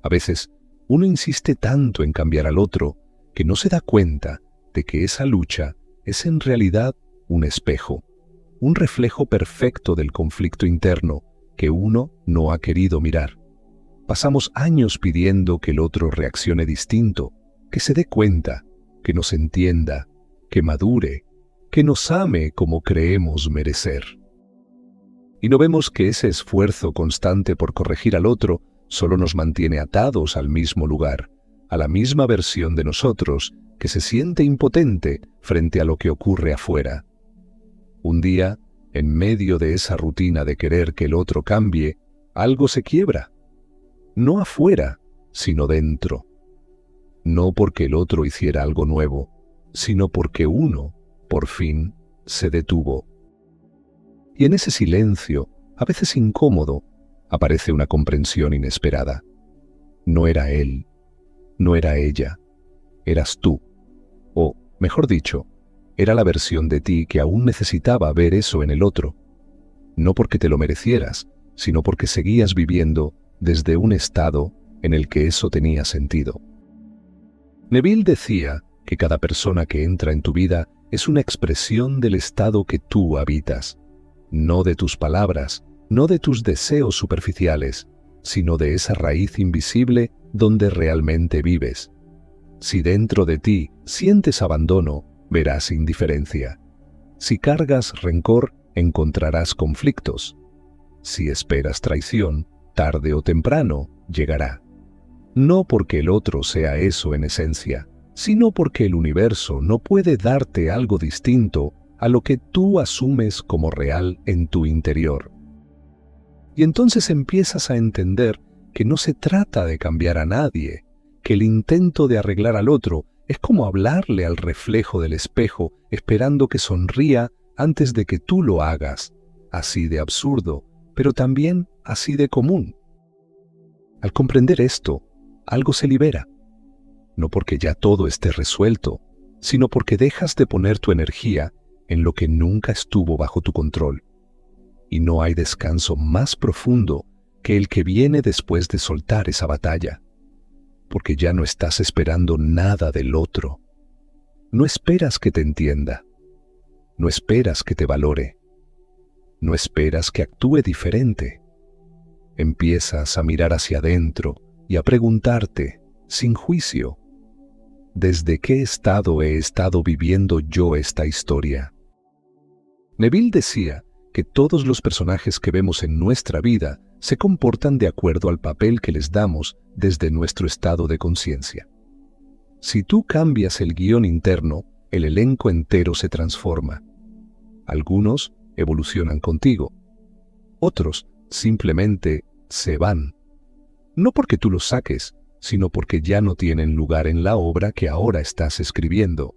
A veces, uno insiste tanto en cambiar al otro que no se da cuenta de que esa lucha es en realidad un espejo, un reflejo perfecto del conflicto interno que uno no ha querido mirar. Pasamos años pidiendo que el otro reaccione distinto, que se dé cuenta, que nos entienda, que madure, que nos ame como creemos merecer. Y no vemos que ese esfuerzo constante por corregir al otro solo nos mantiene atados al mismo lugar, a la misma versión de nosotros que se siente impotente frente a lo que ocurre afuera. Un día, en medio de esa rutina de querer que el otro cambie, algo se quiebra. No afuera, sino dentro. No porque el otro hiciera algo nuevo, sino porque uno, por fin, se detuvo. Y en ese silencio, a veces incómodo, aparece una comprensión inesperada. No era él, no era ella, eras tú. O, mejor dicho, era la versión de ti que aún necesitaba ver eso en el otro. No porque te lo merecieras, sino porque seguías viviendo desde un estado en el que eso tenía sentido. Neville decía que cada persona que entra en tu vida es una expresión del estado que tú habitas, no de tus palabras, no de tus deseos superficiales, sino de esa raíz invisible donde realmente vives. Si dentro de ti sientes abandono, verás indiferencia. Si cargas rencor, encontrarás conflictos. Si esperas traición, tarde o temprano llegará. No porque el otro sea eso en esencia, sino porque el universo no puede darte algo distinto a lo que tú asumes como real en tu interior. Y entonces empiezas a entender que no se trata de cambiar a nadie, que el intento de arreglar al otro es como hablarle al reflejo del espejo esperando que sonría antes de que tú lo hagas, así de absurdo, pero también así de común. Al comprender esto, algo se libera, no porque ya todo esté resuelto, sino porque dejas de poner tu energía en lo que nunca estuvo bajo tu control. Y no hay descanso más profundo que el que viene después de soltar esa batalla, porque ya no estás esperando nada del otro. No esperas que te entienda, no esperas que te valore, no esperas que actúe diferente. Empiezas a mirar hacia adentro y a preguntarte, sin juicio, ¿desde qué estado he estado viviendo yo esta historia? Neville decía que todos los personajes que vemos en nuestra vida se comportan de acuerdo al papel que les damos desde nuestro estado de conciencia. Si tú cambias el guión interno, el elenco entero se transforma. Algunos evolucionan contigo, otros simplemente se van. No porque tú los saques, sino porque ya no tienen lugar en la obra que ahora estás escribiendo.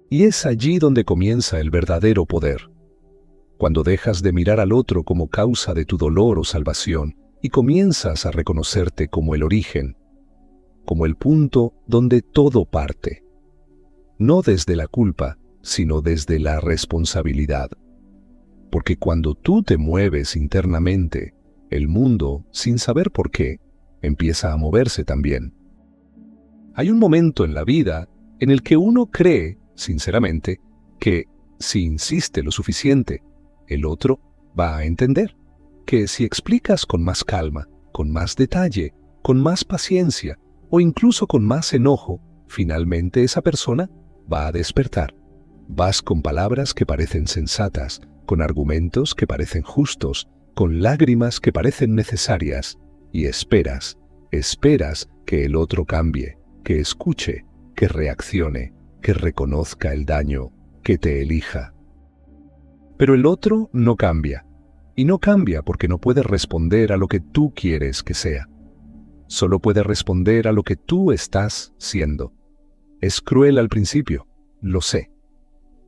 Y es allí donde comienza el verdadero poder. Cuando dejas de mirar al otro como causa de tu dolor o salvación y comienzas a reconocerte como el origen, como el punto donde todo parte. No desde la culpa, sino desde la responsabilidad. Porque cuando tú te mueves internamente, el mundo, sin saber por qué, empieza a moverse también. Hay un momento en la vida en el que uno cree, sinceramente, que si insiste lo suficiente, el otro va a entender, que si explicas con más calma, con más detalle, con más paciencia o incluso con más enojo, finalmente esa persona va a despertar. Vas con palabras que parecen sensatas, con argumentos que parecen justos, con lágrimas que parecen necesarias, y esperas que el otro cambie, que escuche, que reaccione, que reconozca el daño, que te elija. Pero el otro no cambia, y no cambia porque no puede responder a lo que tú quieres que sea. Solo puede responder a lo que tú estás siendo. Es cruel al principio, lo sé,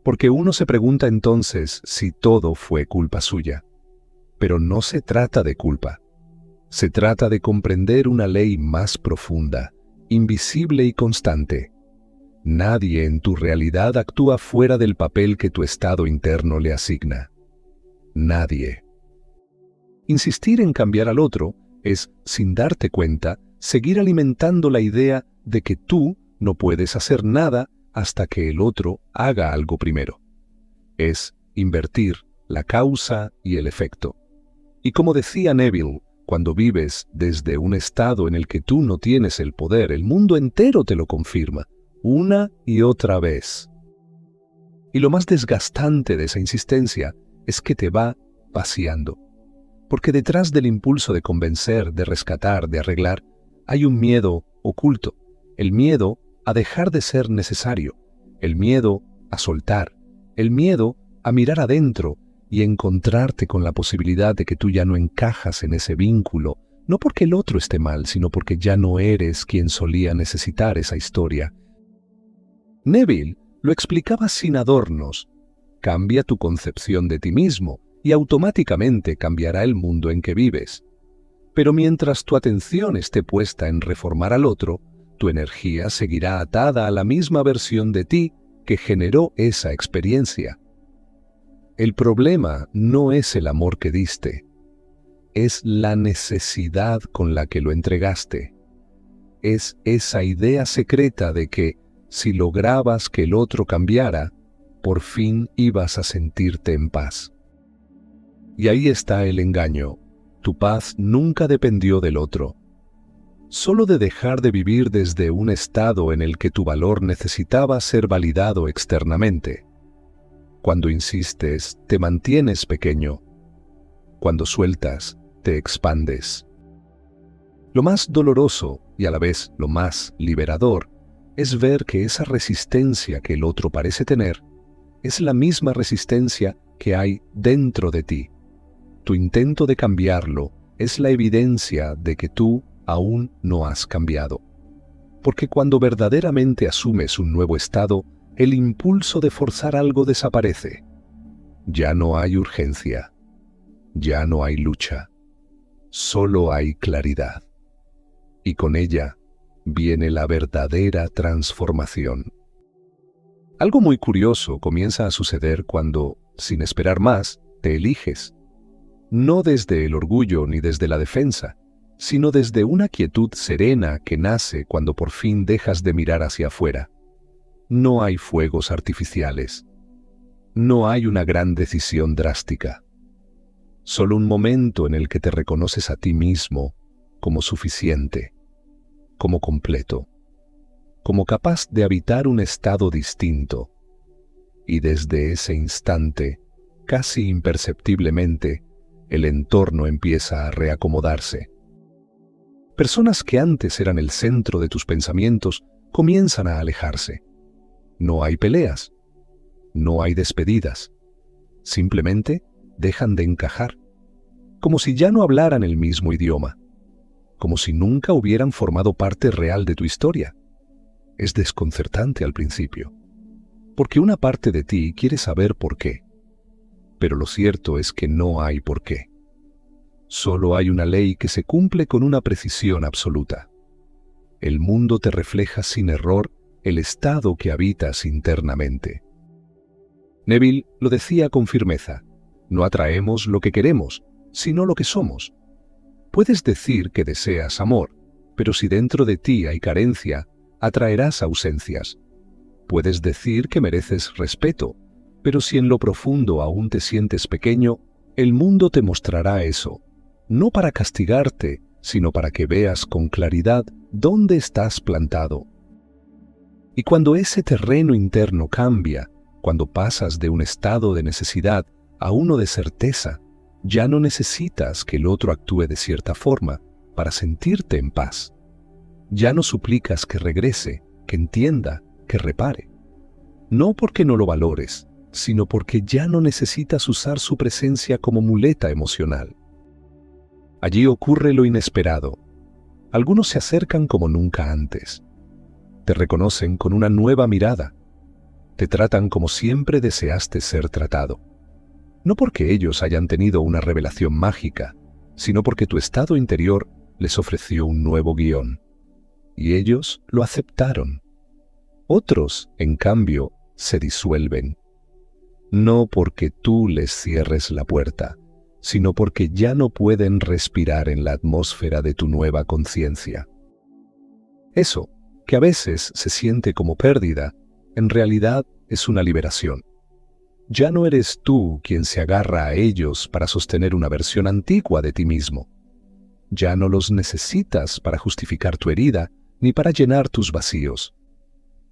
porque uno se pregunta entonces si todo fue culpa suya. Pero no se trata de culpa. Se trata de comprender una ley más profunda, invisible y constante. Nadie en tu realidad actúa fuera del papel que tu estado interno le asigna. Nadie. Insistir en cambiar al otro es, sin darte cuenta, seguir alimentando la idea de que tú no puedes hacer nada hasta que el otro haga algo primero. Es invertir la causa y el efecto. Y como decía Neville, cuando vives desde un estado en el que tú no tienes el poder, el mundo entero te lo confirma, una y otra vez. Y lo más desgastante de esa insistencia es que te va vaciando. Porque detrás del impulso de convencer, de rescatar, de arreglar, hay un miedo oculto. El miedo a dejar de ser necesario, el miedo a soltar, el miedo a mirar adentro y encontrarte con la posibilidad de que tú ya no encajas en ese vínculo, no porque el otro esté mal, sino porque ya no eres quien solía necesitar esa historia. Neville lo explicaba sin adornos. Cambia tu concepción de ti mismo y automáticamente cambiará el mundo en que vives. Pero mientras tu atención esté puesta en reformar al otro, tu energía seguirá atada a la misma versión de ti que generó esa experiencia. El problema no es el amor que diste, es la necesidad con la que lo entregaste. Es esa idea secreta de que, si lograbas que el otro cambiara, por fin ibas a sentirte en paz. Y ahí está el engaño. Tu paz nunca dependió del otro. Solo de dejar de vivir desde un estado en el que tu valor necesitaba ser validado externamente. Cuando insistes, te mantienes pequeño. Cuando sueltas, te expandes. Lo más doloroso, y a la vez lo más liberador, es ver que esa resistencia que el otro parece tener es la misma resistencia que hay dentro de ti. Tu intento de cambiarlo es la evidencia de que tú aún no has cambiado. Porque cuando verdaderamente asumes un nuevo estado, el impulso de forzar algo desaparece. Ya no hay urgencia. Ya no hay lucha. Solo hay claridad. Y con ella viene la verdadera transformación. Algo muy curioso comienza a suceder cuando, sin esperar más, te eliges. No desde el orgullo ni desde la defensa, sino desde una quietud serena que nace cuando por fin dejas de mirar hacia afuera. No hay fuegos artificiales. No hay una gran decisión drástica. Solo un momento en el que te reconoces a ti mismo como suficiente, como completo, como capaz de habitar un estado distinto. Y desde ese instante, casi imperceptiblemente, el entorno empieza a reacomodarse. Personas que antes eran el centro de tus pensamientos comienzan a alejarse. No hay peleas, no hay despedidas. Simplemente dejan de encajar, como si ya no hablaran el mismo idioma, como si nunca hubieran formado parte real de tu historia. Es desconcertante al principio, porque una parte de ti quiere saber por qué. Pero lo cierto es que no hay por qué. Solo hay una ley que se cumple con una precisión absoluta. El mundo te refleja sin error el estado que habitas internamente. Neville lo decía con firmeza: no atraemos lo que queremos, sino lo que somos. Puedes decir que deseas amor, pero si dentro de ti hay carencia, atraerás ausencias. Puedes decir que mereces respeto, pero si en lo profundo aún te sientes pequeño, el mundo te mostrará eso, no para castigarte, sino para que veas con claridad dónde estás plantado. Y cuando ese terreno interno cambia, cuando pasas de un estado de necesidad a uno de certeza, ya no necesitas que el otro actúe de cierta forma para sentirte en paz. Ya no suplicas que regrese, que entienda, que repare. No porque no lo valores, sino porque ya no necesitas usar su presencia como muleta emocional. Allí ocurre lo inesperado. Algunos se acercan como nunca antes. Te reconocen con una nueva mirada. Te tratan como siempre deseaste ser tratado. No porque ellos hayan tenido una revelación mágica, sino porque tu estado interior les ofreció un nuevo guión. Y ellos lo aceptaron. Otros, en cambio, se disuelven. No porque tú les cierres la puerta, sino porque ya no pueden respirar en la atmósfera de tu nueva conciencia. Eso, que a veces se siente como pérdida, en realidad es una liberación. Ya no eres tú quien se agarra a ellos para sostener una versión antigua de ti mismo. Ya no los necesitas para justificar tu herida ni para llenar tus vacíos.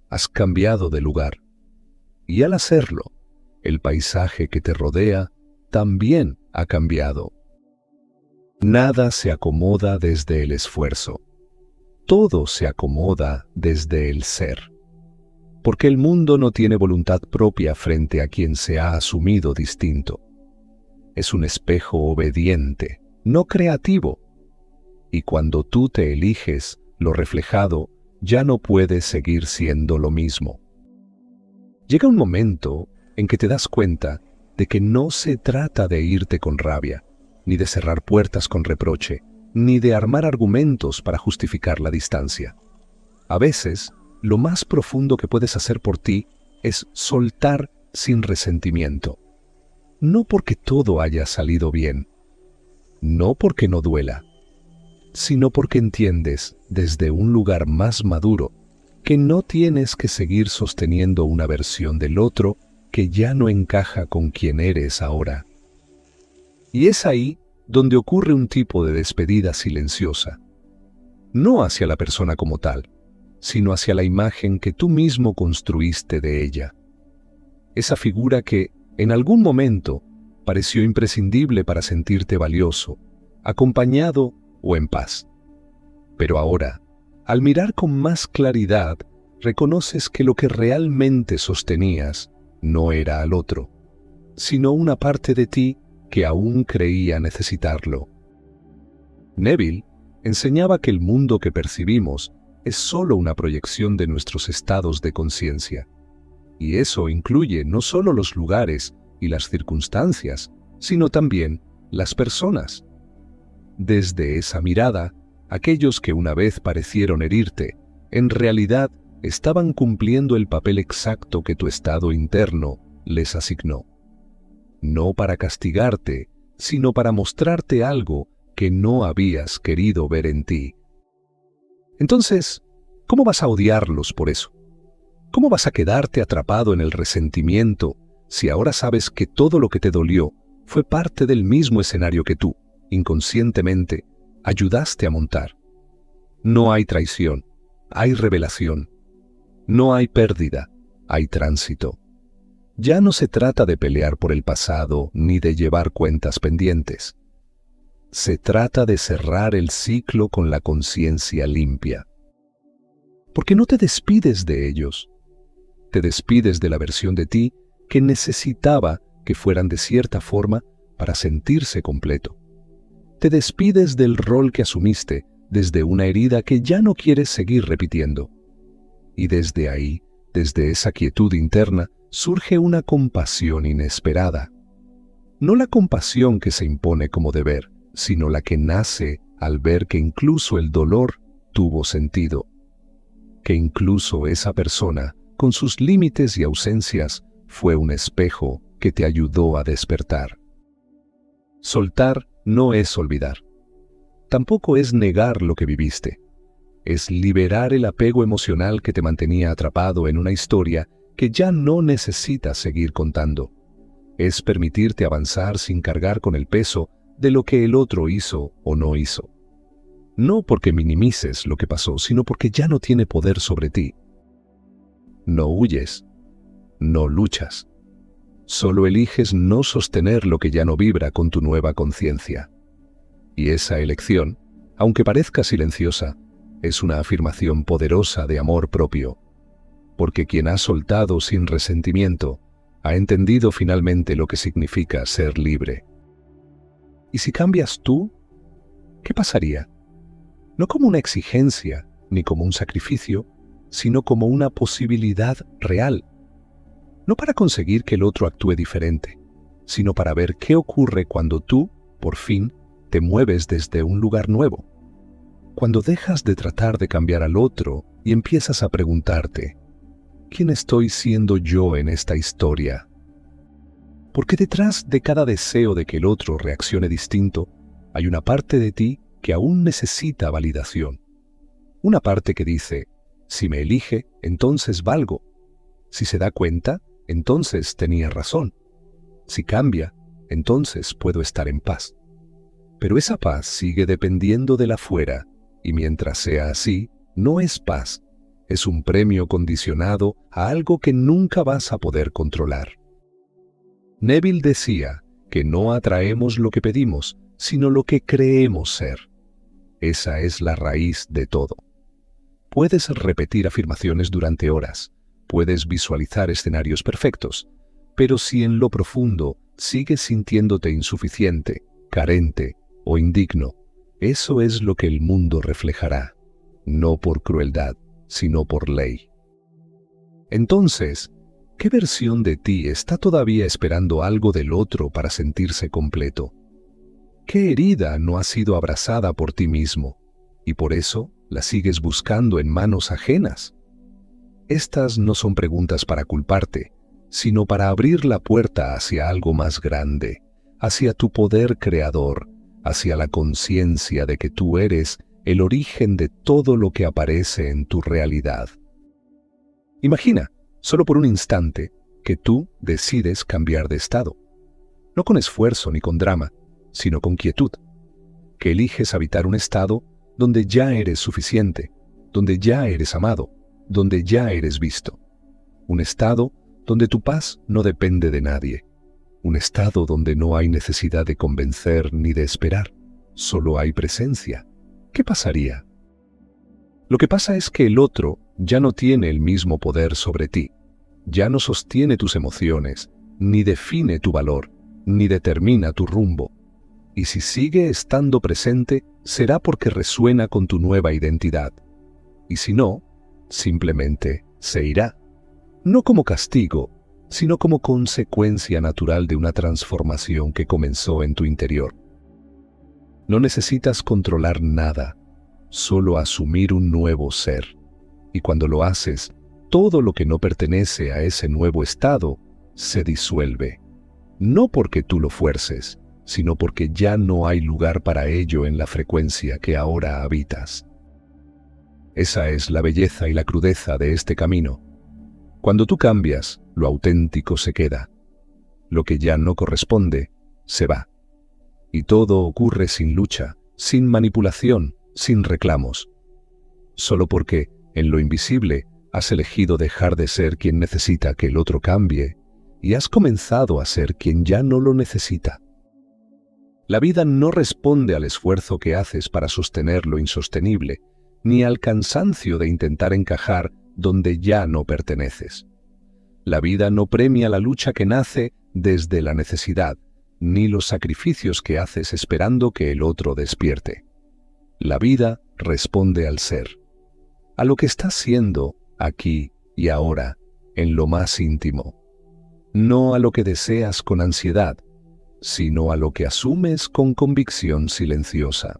Has cambiado de lugar. Y al hacerlo, el paisaje que te rodea también ha cambiado. Nada se acomoda desde el esfuerzo. Todo se acomoda desde el ser. Porque el mundo no tiene voluntad propia frente a quien se ha asumido distinto. Es un espejo obediente, no creativo. Y cuando tú te eliges, lo reflejado ya no puede seguir siendo lo mismo. Llega un momento en que te das cuenta de que no se trata de irte con rabia, ni de cerrar puertas con reproche, ni de armar argumentos para justificar la distancia. A veces, lo más profundo que puedes hacer por ti es soltar sin resentimiento. No porque todo haya salido bien, no porque no duela, sino porque entiendes desde un lugar más maduro que no tienes que seguir sosteniendo una versión del otro que ya no encaja con quien eres ahora. Y es ahí donde ocurre un tipo de despedida silenciosa, no hacia la persona como tal, sino hacia la imagen que tú mismo construiste de ella. Esa figura que, en algún momento, pareció imprescindible para sentirte valioso, acompañado o en paz. Pero ahora, al mirar con más claridad, reconoces que lo que realmente sostenías no era al otro, sino una parte de ti que aún creía necesitarlo. Neville enseñaba que el mundo que percibimos es solo una proyección de nuestros estados de conciencia. Y eso incluye no solo los lugares y las circunstancias, sino también las personas. Desde esa mirada, aquellos que una vez parecieron herirte, en realidad estaban cumpliendo el papel exacto que tu estado interno les asignó. No para castigarte, sino para mostrarte algo que no habías querido ver en ti. Entonces, ¿cómo vas a odiarlos por eso? ¿Cómo vas a quedarte atrapado en el resentimiento si ahora sabes que todo lo que te dolió fue parte del mismo escenario que tú, inconscientemente, ayudaste a montar? No hay traición, hay revelación. No hay pérdida, hay tránsito. Ya no se trata de pelear por el pasado ni de llevar cuentas pendientes. Se trata de cerrar el ciclo con la conciencia limpia. Porque no te despides de ellos. Te despides de la versión de ti que necesitaba que fueran de cierta forma para sentirse completo. Te despides del rol que asumiste desde una herida que ya no quieres seguir repitiendo. Y desde ahí, desde esa quietud interna, surge una compasión inesperada. No la compasión que se impone como deber, sino la que nace al ver que incluso el dolor tuvo sentido. Que incluso esa persona, con sus límites y ausencias, fue un espejo que te ayudó a despertar. Soltar no es olvidar. Tampoco es negar lo que viviste. Es liberar el apego emocional que te mantenía atrapado en una historia que ya no necesitas seguir contando. Es permitirte avanzar sin cargar con el peso de lo que el otro hizo o no hizo. No porque minimices lo que pasó, sino porque ya no tiene poder sobre ti. No huyes, no luchas. Solo eliges no sostener lo que ya no vibra con tu nueva conciencia. Y esa elección, aunque parezca silenciosa, es una afirmación poderosa de amor propio, porque quien ha soltado sin resentimiento ha entendido finalmente lo que significa ser libre. ¿Y si cambias tú? ¿Qué pasaría? No como una exigencia ni como un sacrificio, sino como una posibilidad real. No para conseguir que el otro actúe diferente, sino para ver qué ocurre cuando tú, por fin, te mueves desde un lugar nuevo. Cuando dejas de tratar de cambiar al otro y empiezas a preguntarte, ¿quién estoy siendo yo en esta historia? Porque detrás de cada deseo de que el otro reaccione distinto, hay una parte de ti que aún necesita validación. Una parte que dice, si me elige, entonces valgo. Si se da cuenta, entonces tenía razón. Si cambia, entonces puedo estar en paz. Pero esa paz sigue dependiendo del afuera, y mientras sea así, no es paz. Es un premio condicionado a algo que nunca vas a poder controlar. Neville decía que no atraemos lo que pedimos, sino lo que creemos ser. Esa es la raíz de todo. Puedes repetir afirmaciones durante horas, puedes visualizar escenarios perfectos, pero si en lo profundo sigues sintiéndote insuficiente, carente o indigno, eso es lo que el mundo reflejará, no por crueldad, sino por ley. Entonces, ¿qué versión de ti está todavía esperando algo del otro para sentirse completo? ¿Qué herida no ha sido abrazada por ti mismo y por eso la sigues buscando en manos ajenas? Estas no son preguntas para culparte, sino para abrir la puerta hacia algo más grande, hacia tu poder creador, hacia la conciencia de que tú eres el origen de todo lo que aparece en tu realidad. Imagina, solo por un instante, que tú decides cambiar de estado. No con esfuerzo ni con drama, sino con quietud. Que eliges habitar un estado donde ya eres suficiente, donde ya eres amado, donde ya eres visto. Un estado donde tu paz no depende de nadie. Un estado donde no hay necesidad de convencer ni de esperar. Solo hay presencia. ¿Qué pasaría? Lo que pasa es que el otro ya no tiene el mismo poder sobre ti. Ya no sostiene tus emociones, ni define tu valor, ni determina tu rumbo. Y si sigue estando presente, será porque resuena con tu nueva identidad. Y si no, simplemente se irá. No como castigo, sino como consecuencia natural de una transformación que comenzó en tu interior. No necesitas controlar nada, solo asumir un nuevo ser. Y cuando lo haces, todo lo que no pertenece a ese nuevo estado se disuelve. No porque tú lo fuerces, sino porque ya no hay lugar para ello en la frecuencia que ahora habitas. Esa es la belleza y la crudeza de este camino. Cuando tú cambias, lo auténtico se queda. Lo que ya no corresponde, se va. Y todo ocurre sin lucha, sin manipulación, sin reclamos. Solo porque, en lo invisible, has elegido dejar de ser quien necesita que el otro cambie y has comenzado a ser quien ya no lo necesita. La vida no responde al esfuerzo que haces para sostener lo insostenible, ni al cansancio de intentar encajar donde ya no perteneces. La vida no premia la lucha que nace desde la necesidad, ni los sacrificios que haces esperando que el otro despierte. La vida responde al ser, a lo que estás siendo aquí y ahora, en lo más íntimo. No a lo que deseas con ansiedad, sino a lo que asumes con convicción silenciosa.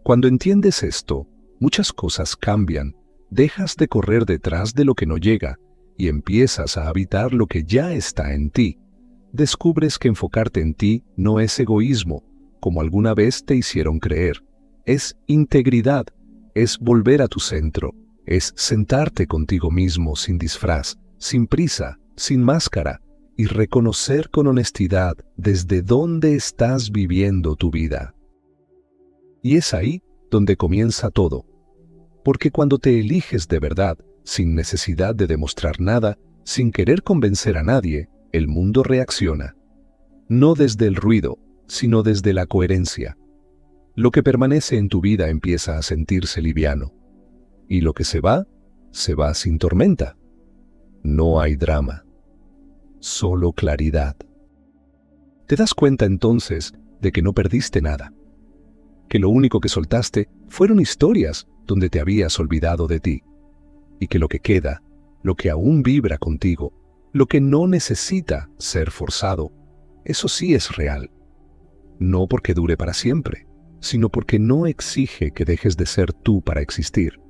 Cuando entiendes esto, muchas cosas cambian, dejas de correr detrás de lo que no llega y empiezas a habitar lo que ya está en ti. Descubres que enfocarte en ti no es egoísmo, como alguna vez te hicieron creer. Es integridad, es volver a tu centro, es sentarte contigo mismo sin disfraz, sin prisa, sin máscara, y reconocer con honestidad desde dónde estás viviendo tu vida. Y es ahí donde comienza todo. Porque cuando te eliges de verdad, sin necesidad de demostrar nada, sin querer convencer a nadie, el mundo reacciona. No desde el ruido, sino desde la coherencia. Lo que permanece en tu vida empieza a sentirse liviano. Y lo que se va sin tormenta. No hay drama. Solo claridad. Te das cuenta entonces de que no perdiste nada. Que lo único que soltaste fueron historias donde te habías olvidado de ti. Y que lo que queda, lo que aún vibra contigo, lo que no necesita ser forzado, eso sí es real. No porque dure para siempre, sino porque no exige que dejes de ser tú para existir.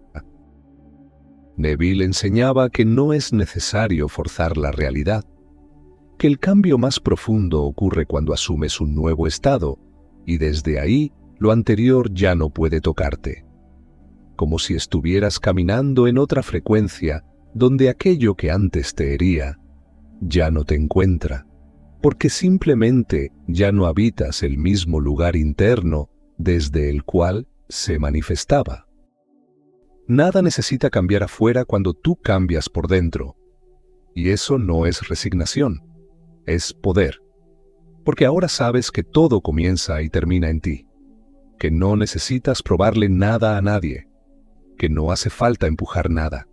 Neville enseñaba que no es necesario forzar la realidad, que el cambio más profundo ocurre cuando asumes un nuevo estado, y desde ahí lo anterior ya no puede tocarte. como si estuvieras caminando en otra frecuencia donde aquello que antes te hería ya no te encuentra, porque simplemente ya no habitas el mismo lugar interno desde el cual se manifestaba. Nada necesita cambiar afuera cuando tú cambias por dentro. Y eso no es resignación, es poder. Porque ahora sabes que todo comienza y termina en ti, que no necesitas probarle nada a nadie, que no hace falta empujar nada,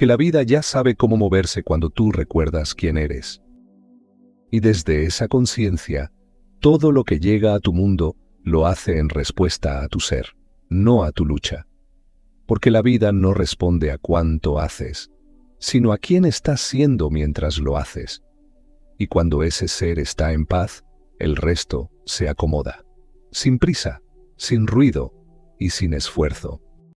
que la vida ya sabe cómo moverse cuando tú recuerdas quién eres. Y desde esa conciencia, todo lo que llega a tu mundo lo hace en respuesta a tu ser, no a tu lucha. Porque la vida no responde a cuánto haces, sino a quién estás siendo mientras lo haces. Y cuando ese ser está en paz, el resto se acomoda, sin prisa, sin ruido y sin esfuerzo.